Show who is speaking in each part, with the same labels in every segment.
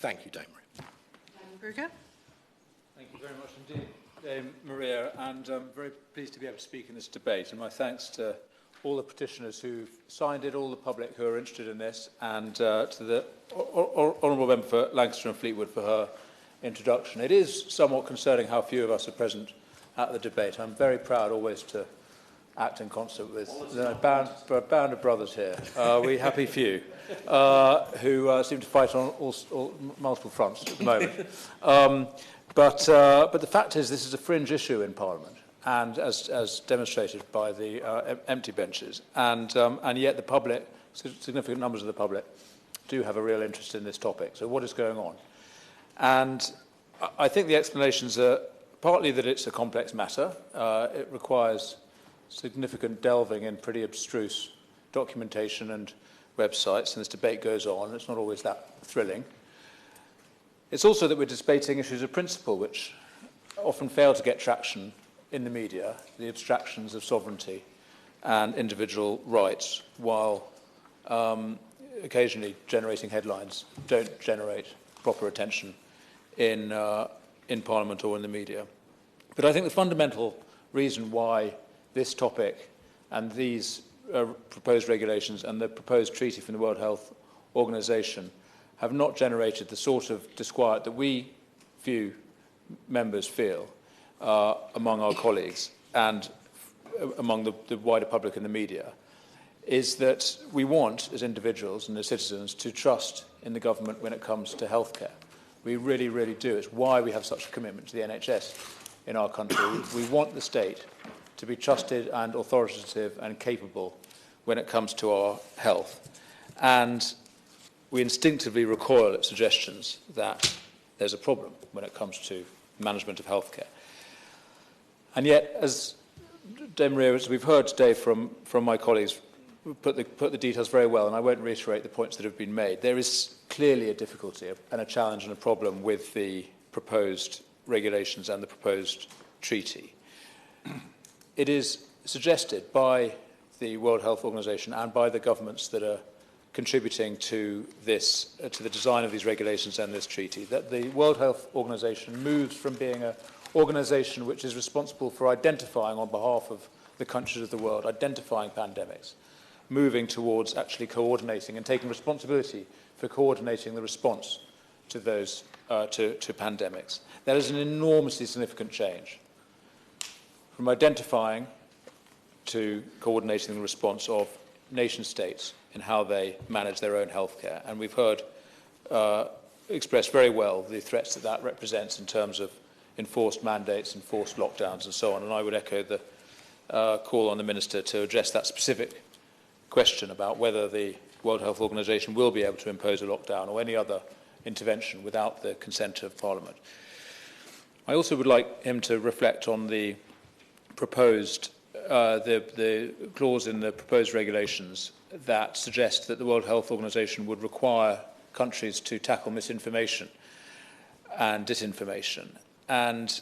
Speaker 1: Thank you, Dame Maria.
Speaker 2: Kruger.
Speaker 3: Thank you very much indeed, Dame Maria, and I'm very pleased to be able to speak in this debate. And my thanks to all the petitioners who've signed it, all the public who are interested in this, and to the Honourable Member for Lancaster and Fleetwood for her introduction. It is somewhat concerning how few of us are present at the debate. I'm very proud always to act in concert with a band of brothers here. We happy few who seem to fight on all multiple fronts at the moment. But the fact is, this is a fringe issue in Parliament, and as demonstrated by the empty benches, and yet the public, significant numbers of the public, do have a real interest in this topic. So what is going on? And I think the explanations are partly that it's a complex matter. It requires significant delving in pretty abstruse documentation and websites, and this debate goes on. It's not always that thrilling. It's also that we're debating issues of principle, which often fail to get traction in the media, the abstractions of sovereignty and individual rights, while occasionally generating headlines don't generate proper attention in Parliament or in the media. But I think the fundamental reason why this topic and these proposed regulations and the proposed treaty from the World Health Organization have not generated the sort of disquiet that we few members feel among our colleagues and among the wider public and the media, is that we want, as individuals and as citizens, to trust in the government when it comes to healthcare. We really, really do. It's why we have such a commitment to the NHS in our country. We want the state to be trusted and authoritative and capable when it comes to our health. And we instinctively recoil at suggestions that there's a problem when it comes to management of healthcare. And yet, as Dame Maria, as we've heard today from my colleagues, put the details very well, and I won't reiterate the points that have been made. There is clearly a difficulty and a challenge and a problem with the proposed regulations and the proposed treaty. It is suggested by the World Health Organization and by the governments that are contributing to this, to the design of these regulations and this treaty, that the World Health Organization moves from being an organization which is responsible for identifying on behalf of the countries of the world, identifying pandemics, moving towards actually coordinating and taking responsibility for coordinating the response to those to pandemics. That is an enormously significant change from identifying to coordinating the response of nation states in how they manage their own healthcare. And we've heard expressed very well the threats that that represents in terms of enforced mandates, enforced lockdowns and so on. And I would echo the call on the Minister to address that specific question about whether the World Health Organization will be able to impose a lockdown or any other intervention without the consent of Parliament. I also would like him to reflect on the proposed, the clause in the proposed regulations that suggests that the World Health Organization would require countries to tackle misinformation and disinformation. And,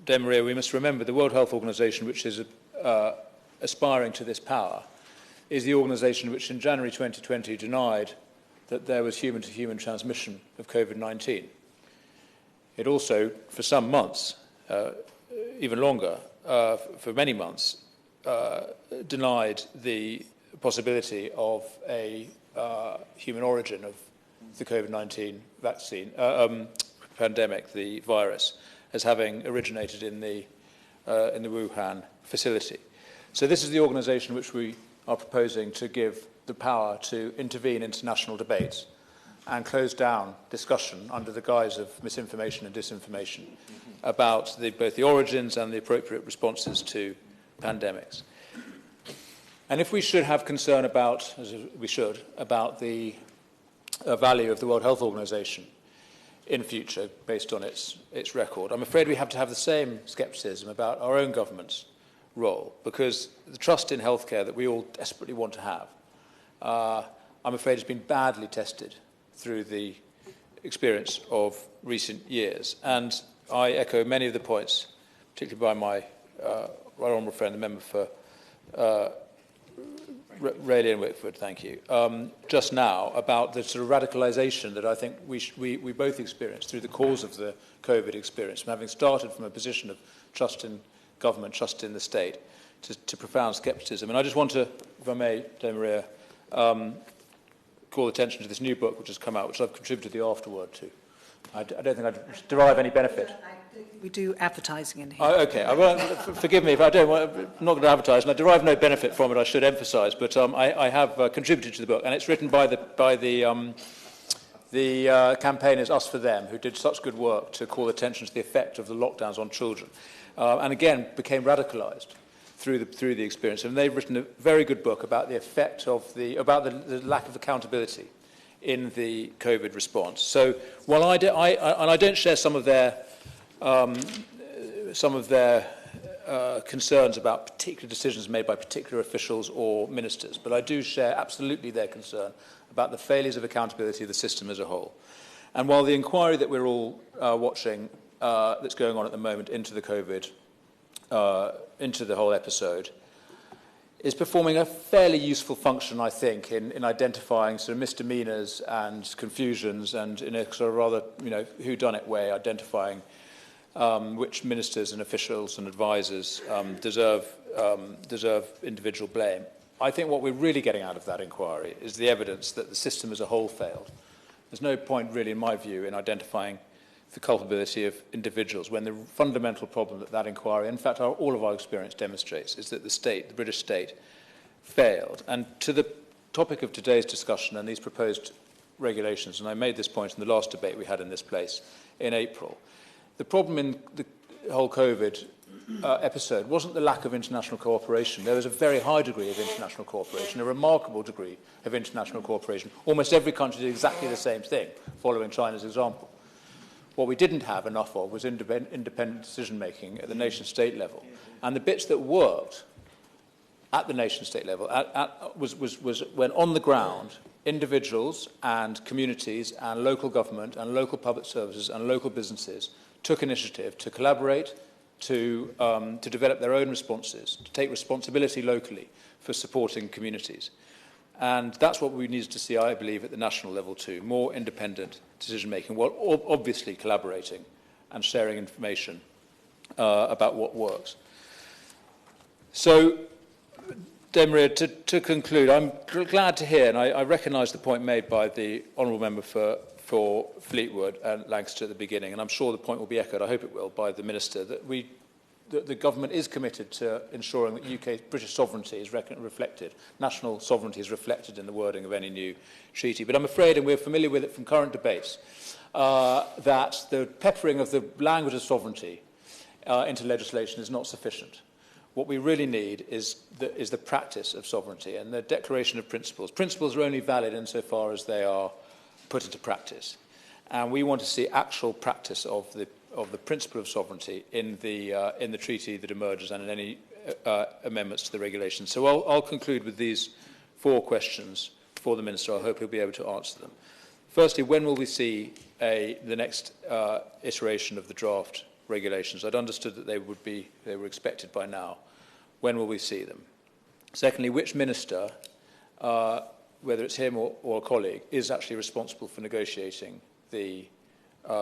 Speaker 3: Dame Maria, we must remember the World Health Organization, which is aspiring to this power, is the organisation which in January 2020 denied that there was human-to-human transmission of COVID-19. It also, for some months, even longer, for many months, denied the possibility of a human origin of the COVID-19 vaccine, pandemic, the virus, as having originated in the Wuhan facility. So this is the organisation which we are proposing to give the power to intervene in international debates and close down discussion under the guise of misinformation and disinformation about both the origins and the appropriate responses to pandemics. And if we should have concern about, as we should, about the value of the World Health Organization in future based on its record, I'm afraid we have to have the same scepticism about our own government's role, because the trust in healthcare that we all desperately want to have, I'm afraid has been badly tested through the experience of recent years. And I echo many of the points, particularly by my right honourable friend, the member for Rayleigh and Wickford, thank you. Just now, about the sort of radicalisation that I think we both experienced through the cause of the COVID experience, from having started from a position of trust in government, trust in the state, to profound scepticism. And I just want to, if I may, Dame Maria, call attention to this new book which has come out, which I've contributed the afterword to. I don't think I derive any benefit.
Speaker 1: We do advertising in here.
Speaker 3: Oh, okay. Forgive me if I don't. I'm not going to advertise, and I derive no benefit from it. I should emphasise, but I have contributed to the book, and it's written by the campaigners Us for Them, who did such good work to call attention to the effect of the lockdowns on children, and again became radicalised through the experience. And they've written a very good book about the effect of the lack of accountability in the COVID response. So while I don't share some of their concerns about particular decisions made by particular officials or ministers, but I do share absolutely their concern about the failures of accountability of the system as a whole. And while the inquiry that we're all watching that's going on at the moment into the COVID, into the whole episode, is performing a fairly useful function, I think, in identifying sort of misdemeanours and confusions, and in a sort of rather, whodunit way, identifying which ministers and officials and advisors deserve individual blame. I think what we're really getting out of that inquiry is the evidence that the system as a whole failed. There's no point, really, in my view, in identifying the culpability of individuals when the fundamental problem that inquiry, in fact, all of our experience demonstrates, is that the British state, failed. And to the topic of today's discussion and these proposed regulations, and I made this point in the last debate we had in this place in April, the problem in the whole COVID episode wasn't the lack of international cooperation. There was a very high degree of international cooperation, a remarkable degree of international cooperation. Almost every country did exactly the same thing, following China's example. What we didn't have enough of was independent decision-making at the nation-state level. And the bits that worked at the nation-state level was when on the ground, individuals and communities and local government and local public services and local businesses took initiative to collaborate, to develop their own responses, to take responsibility locally for supporting communities. And that's what we needed to see, I believe, at the national level too, more independent decision-making, while obviously collaborating and sharing information about what works. So, Dame Maria, to conclude, I'm glad to hear, and I recognise the point made by the Honourable Member for Fleetwood and Lancaster at the beginning, and I'm sure the point will be echoed, I hope it will, by the Minister, that the government is committed to ensuring that British sovereignty is reflected, national sovereignty is reflected in the wording of any new treaty. But I'm afraid, and we're familiar with it from current debates, that the peppering of the language of sovereignty into legislation is not sufficient. What we really need is the practice of sovereignty and the declaration of principles. Principles are only valid insofar as they are put into practice. And we want to see actual practice of the principle of sovereignty in the treaty that emerges and in any amendments to the regulations. So I'll conclude with these 4 questions for the Minister. I hope he'll be able to answer them. Firstly, when will we see the next iteration of the draft regulations? I'd understood that they were expected by now. When will we see them? Secondly, which minister, whether it's him or a colleague, is actually responsible for negotiating the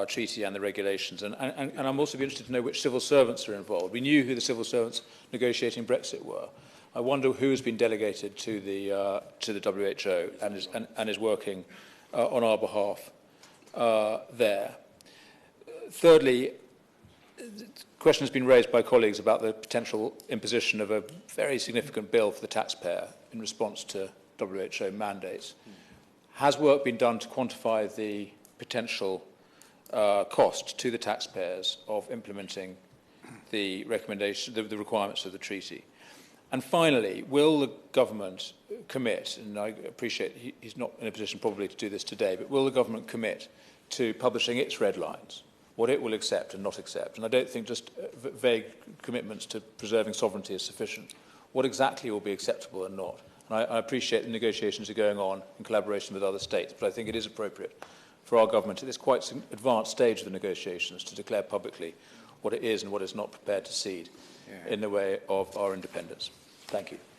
Speaker 3: treaty and the regulations, and I'm also interested to know which civil servants are involved. We knew who the civil servants negotiating Brexit were. I wonder who has been delegated to the WHO and is working on our behalf there. Thirdly, the question has been raised by colleagues about the potential imposition of a very significant bill for the taxpayer in response to WHO mandates. Has work been done to quantify the potential cost to the taxpayers of implementing the requirements of the treaty? And finally, will the government commit, and I appreciate he's not in a position probably to do this today, but will the government commit to publishing its red lines, what it will accept and not accept? And I don't think just vague commitments to preserving sovereignty is sufficient. What exactly will be acceptable and not? And I appreciate the negotiations are going on in collaboration with other states, but I think it is appropriate for our government at this quite advanced stage of the negotiations to declare publicly what it is and what it's not prepared to cede in the way of our independence. Thank you.